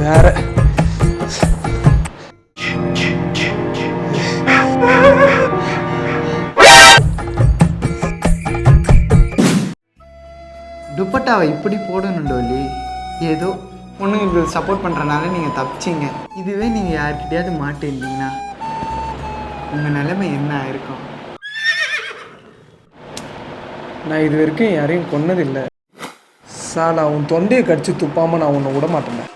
வேற துப்பட்டாவை இப்படி போடணும் டோலி. ஏதோ பொண்ணுங்களுக்கு சப்போர்ட் பண்ணுறனால நீங்கள் தப்பிச்சிங்க. இதுவே நீங்கள் யார்கிட்டயாவது மாட்டிருந்தீங்கன்னா உங்கள் நிலைமை என்ன ஆயிருக்கும்? நான் இது வரைக்கும் யாரையும் கொன்னதில்லை. சாலா, உன் தொண்டையை கடிச்சு துப்பாமல் நான் உன்னை விட மாட்டேன்.